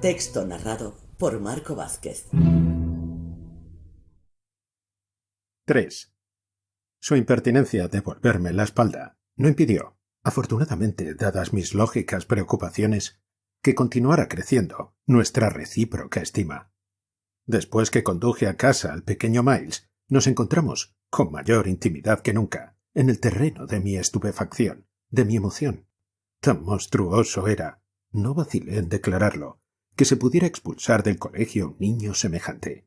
Texto narrado por Marco Vázquez. 3. Su impertinencia de volverme la espalda no impidió, afortunadamente dadas mis lógicas preocupaciones, que continuara creciendo nuestra recíproca estima. Después que conduje a casa al pequeño Miles, nos encontramos, con mayor intimidad que nunca, en el terreno de mi estupefacción, de mi emoción. Tan monstruoso era, no vacilé en declararlo, que se pudiera expulsar del colegio un niño semejante.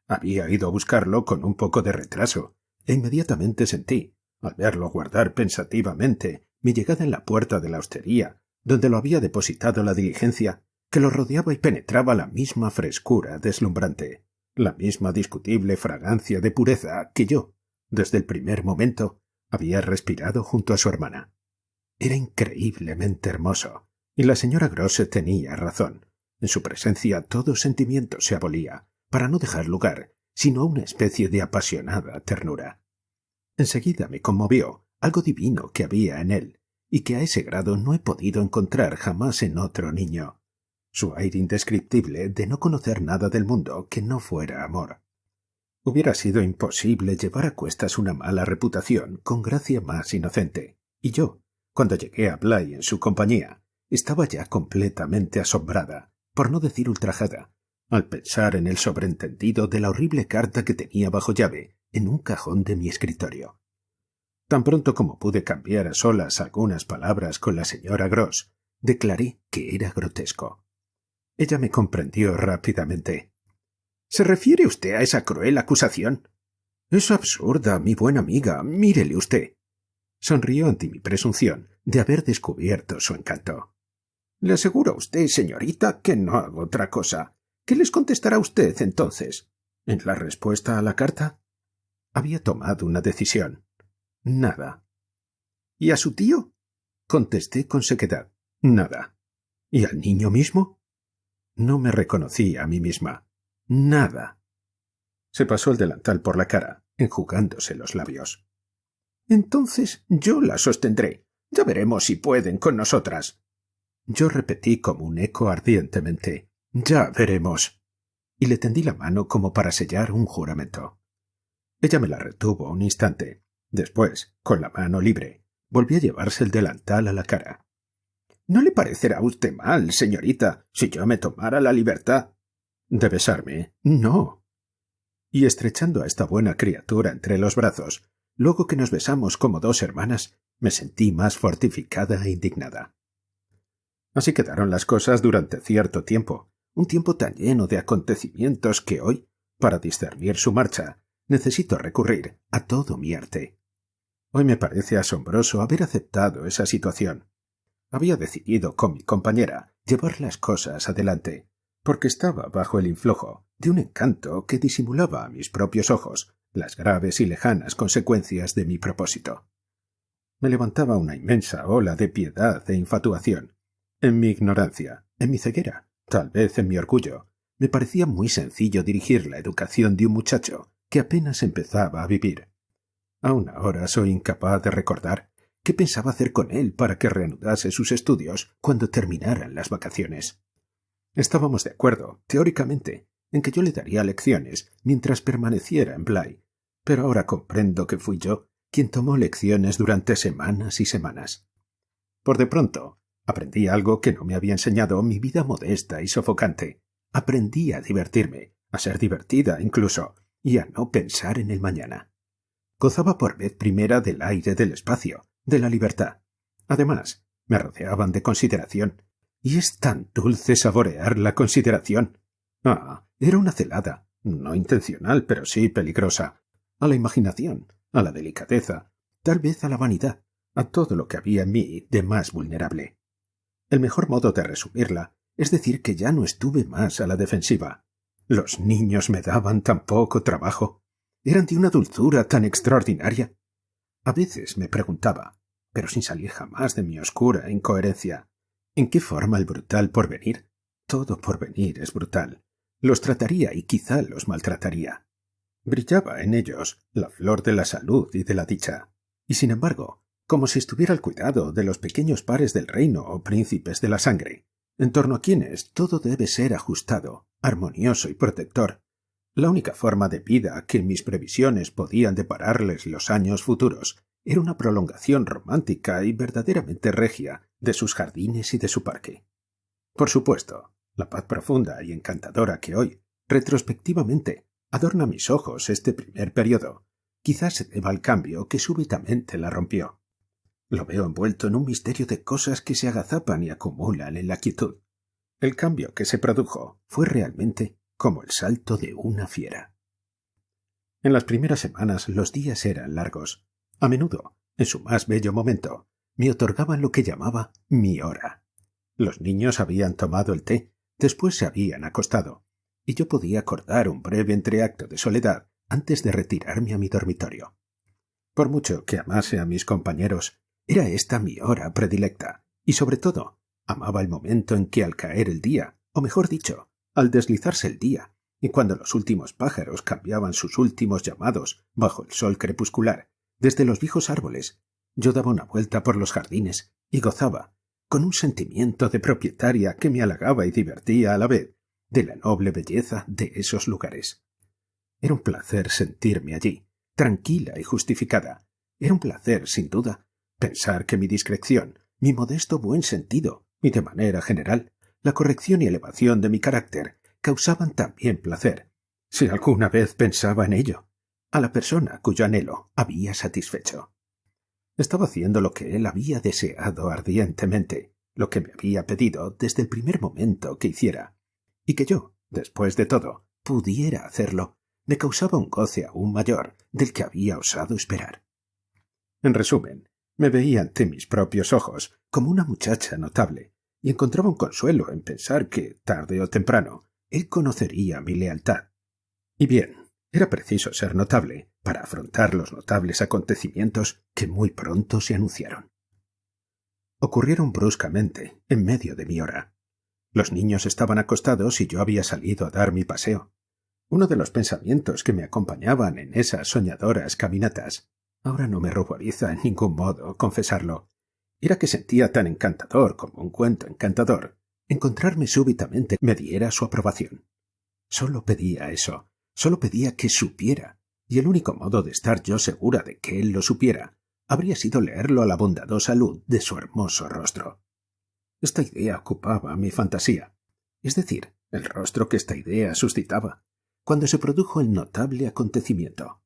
Había ido a buscarlo con un poco de retraso, e inmediatamente sentí, al verlo guardar pensativamente mi llegada en la puerta de la hostería, donde lo había depositado la diligencia, que lo rodeaba y penetraba la misma frescura deslumbrante, la misma discutible fragancia de pureza que yo, desde el primer momento, había respirado junto a su hermana. Era increíblemente hermoso, y la señora Grosse tenía razón. En su presencia todo sentimiento se abolía, para no dejar lugar sino a una especie de apasionada ternura. Enseguida me conmovió algo divino que había en él, y que a ese grado no he podido encontrar jamás en otro niño. Su aire indescriptible de no conocer nada del mundo que no fuera amor. Hubiera sido imposible llevar a cuestas una mala reputación con gracia más inocente, y yo, cuando llegué a Bly en su compañía, estaba ya completamente asombrada, por no decir ultrajada, al pensar en el sobreentendido de la horrible carta que tenía bajo llave en un cajón de mi escritorio. Tan pronto como pude cambiar a solas algunas palabras con la señora Gross, declaré que era grotesco. Ella me comprendió rápidamente. ¿Se refiere usted a esa cruel acusación? Es absurda, mi buena amiga. Mírele usted. Sonrió ante mi presunción de haber descubierto su encanto. Le aseguro a usted, señorita, que no hago otra cosa. ¿Qué les contestará usted, entonces? ¿En la respuesta a la carta? Había tomado una decisión. Nada. ¿Y a su tío? Contesté con sequedad. Nada. ¿Y al niño mismo? No me reconocí a mí misma. Nada. Se pasó el delantal por la cara, enjugándose los labios. Entonces yo la sostendré. Ya veremos si pueden con nosotras. Yo repetí como un eco ardientemente. Ya veremos. Y le tendí la mano como para sellar un juramento. Ella me la retuvo un instante. Después, con la mano libre, volvió a llevarse el delantal a la cara. ¿No le parecerá a usted mal, señorita, si yo me tomara la libertad de besarme? No. Y estrechando a esta buena criatura entre los brazos, luego que nos besamos como dos hermanas, me sentí más fortificada e indignada. Así quedaron las cosas durante cierto tiempo, un tiempo tan lleno de acontecimientos que hoy, para discernir su marcha, necesito recurrir a todo mi arte. Hoy me parece asombroso haber aceptado esa situación. Había decidido con mi compañera llevar las cosas adelante, porque estaba bajo el influjo de un encanto que disimulaba a mis propios ojos las graves y lejanas consecuencias de mi propósito. Me levantaba una inmensa ola de piedad e infatuación. En mi ignorancia, en mi ceguera, tal vez en mi orgullo, me parecía muy sencillo dirigir la educación de un muchacho que apenas empezaba a vivir. Aún ahora soy incapaz de recordar qué pensaba hacer con él para que reanudase sus estudios cuando terminaran las vacaciones. Estábamos de acuerdo, teóricamente, en que yo le daría lecciones mientras permaneciera en Bly, pero ahora comprendo que fui yo quien tomó lecciones durante semanas y semanas. Por de pronto, aprendí algo que no me había enseñado mi vida modesta y sofocante. Aprendí a divertirme, a ser divertida incluso, y a no pensar en el mañana. Gozaba por vez primera del aire del espacio, de la libertad. Además, me rodeaban de consideración. Y es tan dulce saborear la consideración. Ah, era una celada, no intencional, pero sí peligrosa, a la imaginación, a la delicadeza, tal vez a la vanidad, a todo lo que había en mí de más vulnerable. El mejor modo de resumirla es decir que ya no estuve más a la defensiva. Los niños me daban tan poco trabajo. Eran de una dulzura tan extraordinaria. A veces me preguntaba, pero sin salir jamás de mi oscura incoherencia, ¿en qué forma el brutal porvenir? Todo porvenir es brutal. Los trataría y quizá los maltrataría. Brillaba en ellos la flor de la salud y de la dicha, y sin embargo, como si estuviera al cuidado de los pequeños pares del reino o príncipes de la sangre, en torno a quienes todo debe ser ajustado, armonioso y protector, la única forma de vida que mis previsiones podían depararles los años futuros era una prolongación romántica y verdaderamente regia de sus jardines y de su parque. Por supuesto, la paz profunda y encantadora que hoy, retrospectivamente, adorna mis ojos este primer periodo, quizás se deba al cambio que súbitamente la rompió. Lo veo envuelto en un misterio de cosas que se agazapan y acumulan en la quietud. El cambio que se produjo fue realmente como el salto de una fiera. En las primeras semanas los días eran largos. A menudo, en su más bello momento, me otorgaban lo que llamaba mi hora. Los niños habían tomado el té, después se habían acostado, y yo podía acordar un breve entreacto de soledad antes de retirarme a mi dormitorio. Por mucho que amase a mis compañeros, era esta mi hora predilecta, y sobre todo, amaba el momento en que al caer el día, o mejor dicho, al deslizarse el día, y cuando los últimos pájaros cambiaban sus últimos llamados bajo el sol crepuscular, desde los viejos árboles, yo daba una vuelta por los jardines y gozaba, con un sentimiento de propietaria que me halagaba y divertía a la vez, de la noble belleza de esos lugares. Era un placer sentirme allí, tranquila y justificada. Era un placer, sin duda, pensar que mi discreción, mi modesto buen sentido y, de manera general, la corrección y elevación de mi carácter causaban también placer, si alguna vez pensaba en ello, a la persona cuyo anhelo había satisfecho. Estaba haciendo lo que él había deseado ardientemente, lo que me había pedido desde el primer momento que hiciera, y que yo, después de todo, pudiera hacerlo, me causaba un goce aún mayor del que había osado esperar. En resumen, me veía ante mis propios ojos como una muchacha notable, y encontraba un consuelo en pensar que, tarde o temprano, él conocería mi lealtad. Y bien, era preciso ser notable para afrontar los notables acontecimientos que muy pronto se anunciaron. Ocurrieron bruscamente, en medio de mi hora. Los niños estaban acostados y yo había salido a dar mi paseo. Uno de los pensamientos que me acompañaban en esas soñadoras caminatas, ahora no me ruboriza en ningún modo confesarlo, era que sentía tan encantador como un cuento encantador encontrarme súbitamente me diera su aprobación. Solo pedía eso, solo pedía que supiera, y el único modo de estar yo segura de que él lo supiera habría sido leerlo a la bondadosa luz de su hermoso rostro. Esta idea ocupaba mi fantasía, es decir, el rostro que esta idea suscitaba, cuando se produjo el notable acontecimiento.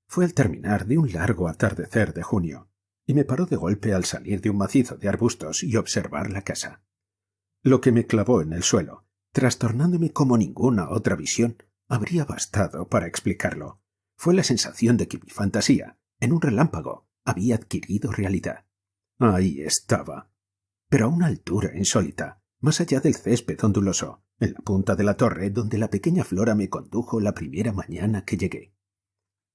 Fue al terminar de un largo atardecer de junio, y me paró de golpe al salir de un macizo de arbustos y observar la casa. Lo que me clavó en el suelo, trastornándome como ninguna otra visión, habría bastado para explicarlo. Fue la sensación de que mi fantasía, en un relámpago, había adquirido realidad. Ahí estaba, pero a una altura insólita, más allá del césped onduloso, en la punta de la torre donde la pequeña Flora me condujo la primera mañana que llegué.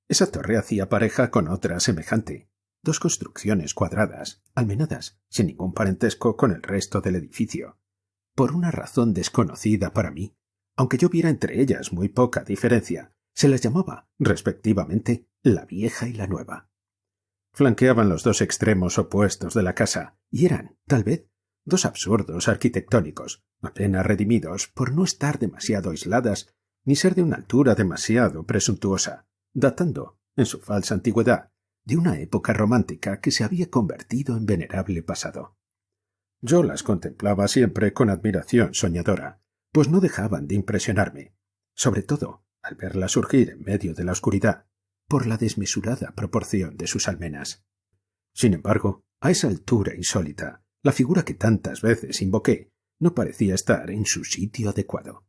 Esa torre hacía pareja con otra semejante, dos construcciones cuadradas, almenadas, sin ningún parentesco con el resto del edificio. Por una razón desconocida para mí, aunque yo viera entre ellas muy poca diferencia, se las llamaba, respectivamente, la vieja y la nueva. Flanqueaban los dos extremos opuestos de la casa, y eran, tal vez, dos absurdos arquitectónicos, apenas redimidos por no estar demasiado aisladas ni ser de una altura demasiado presuntuosa, datando, en su falsa antigüedad, de una época romántica que se había convertido en venerable pasado. Yo las contemplaba siempre con admiración soñadora, pues no dejaban de impresionarme, sobre todo al verlas surgir en medio de la oscuridad, por la desmesurada proporción de sus almenas. Sin embargo, a esa altura insólita, la figura que tantas veces invoqué no parecía estar en su sitio adecuado.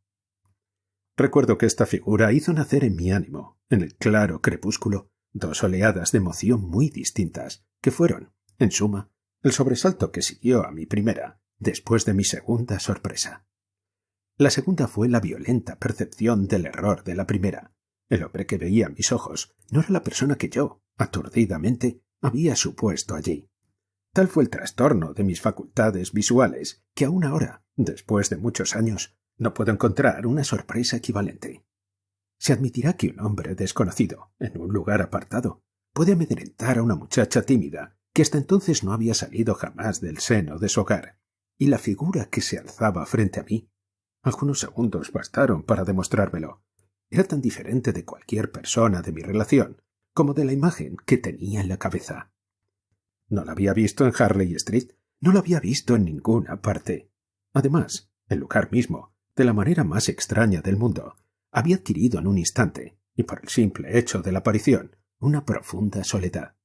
Recuerdo que esta figura hizo nacer en mi ánimo, en el claro crepúsculo, dos oleadas de emoción muy distintas, que fueron, en suma, el sobresalto que siguió a mi primera, después de mi segunda sorpresa. La segunda fue la violenta percepción del error de la primera. El hombre que veía mis ojos no era la persona que yo, aturdidamente, había supuesto allí. Tal fue el trastorno de mis facultades visuales que aún ahora, después de muchos años, no puedo encontrar una sorpresa equivalente. Se admitirá que un hombre desconocido, en un lugar apartado, puede amedrentar a una muchacha tímida que hasta entonces no había salido jamás del seno de su hogar, y la figura que se alzaba frente a mí. Algunos segundos bastaron para demostrármelo. Era tan diferente de cualquier persona de mi relación como de la imagen que tenía en la cabeza. No la había visto en Harley Street, no la había visto en ninguna parte. Además, el lugar mismo, de la manera más extraña del mundo, había adquirido en un instante, y por el simple hecho de la aparición, una profunda soledad.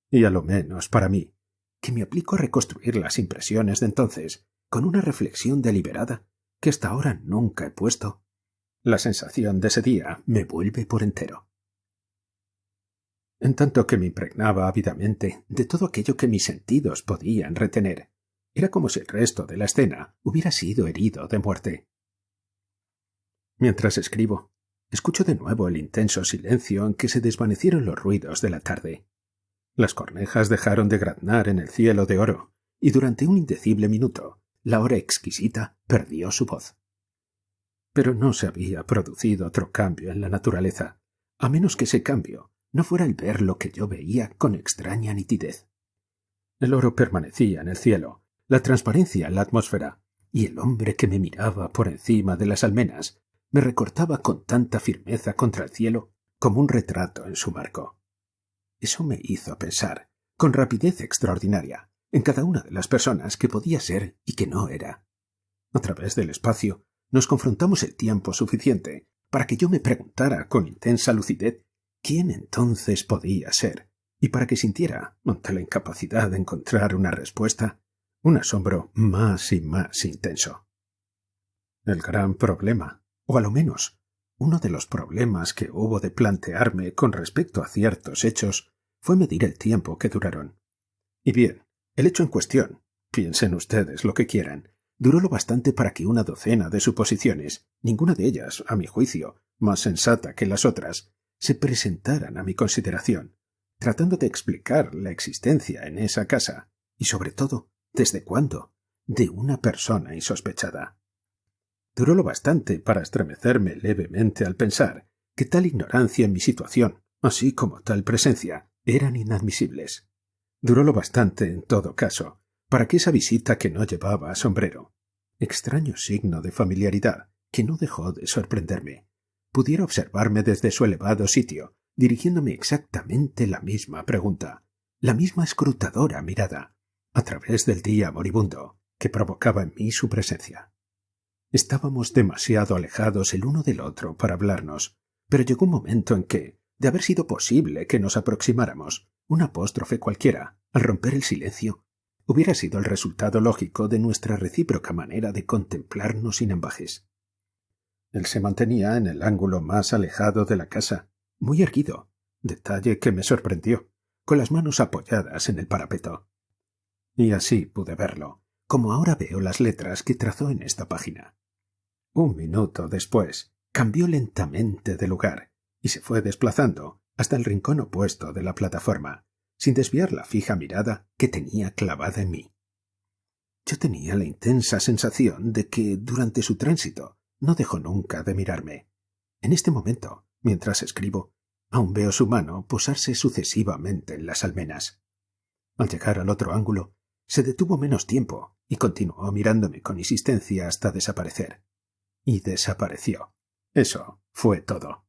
Y a lo menos para mí, que me aplico a reconstruir las impresiones de entonces con una reflexión deliberada que hasta ahora nunca he puesto, la sensación de ese día me vuelve por entero. En tanto que me impregnaba ávidamente de todo aquello que mis sentidos podían retener, era como si el resto de la escena hubiera sido herido de muerte. Mientras escribo, escucho de nuevo el intenso silencio en que se desvanecieron los ruidos de la tarde. Las cornejas dejaron de graznar en el cielo de oro, y durante un indecible minuto, la hora exquisita perdió su voz. Pero no se había producido otro cambio en la naturaleza, a menos que ese cambio no fuera el ver lo que yo veía con extraña nitidez. El oro permanecía en el cielo, la transparencia en la atmósfera, y el hombre que me miraba por encima de las almenas me recortaba con tanta firmeza contra el cielo como un retrato en su marco. Eso me hizo pensar, con rapidez extraordinaria, en cada una de las personas que podía ser y que no era. A través del espacio nos confrontamos el tiempo suficiente para que yo me preguntara con intensa lucidez quién entonces podía ser, y para que sintiera, ante la incapacidad de encontrar una respuesta, un asombro más y más intenso. El gran problema, o a lo menos uno de los problemas que hubo de plantearme con respecto a ciertos hechos, fue medir el tiempo que duraron. Y bien, el hecho en cuestión, piensen ustedes lo que quieran, duró lo bastante para que una docena de suposiciones, ninguna de ellas, a mi juicio, más sensata que las otras, se presentaran a mi consideración, tratando de explicar la existencia en esa casa, y sobre todo, desde cuándo, de una persona insospechada. Duró lo bastante para estremecerme levemente al pensar que tal ignorancia en mi situación, así como tal presencia, eran inadmisibles. Duró lo bastante, en todo caso, para que esa visita que no llevaba sombrero, extraño signo de familiaridad que no dejó de sorprenderme, pudiera observarme desde su elevado sitio, dirigiéndome exactamente la misma pregunta, la misma escrutadora mirada, a través del día moribundo que provocaba en mí su presencia. Estábamos demasiado alejados el uno del otro para hablarnos, pero llegó un momento en que, de haber sido posible que nos aproximáramos, una apóstrofe cualquiera, al romper el silencio, hubiera sido el resultado lógico de nuestra recíproca manera de contemplarnos sin ambajes. Él se mantenía en el ángulo más alejado de la casa, muy erguido, detalle que me sorprendió, con las manos apoyadas en el parapeto. Y así pude verlo, como ahora veo las letras que trazó en esta página. Un minuto después, cambió lentamente de lugar y se fue desplazando hasta el rincón opuesto de la plataforma, sin desviar la fija mirada que tenía clavada en mí. Yo tenía la intensa sensación de que, durante su tránsito, no dejó nunca de mirarme. En este momento, mientras escribo, aún veo su mano posarse sucesivamente en las almenas. Al llegar al otro ángulo, se detuvo menos tiempo y continuó mirándome con insistencia hasta desaparecer. Y desapareció. Eso fue todo.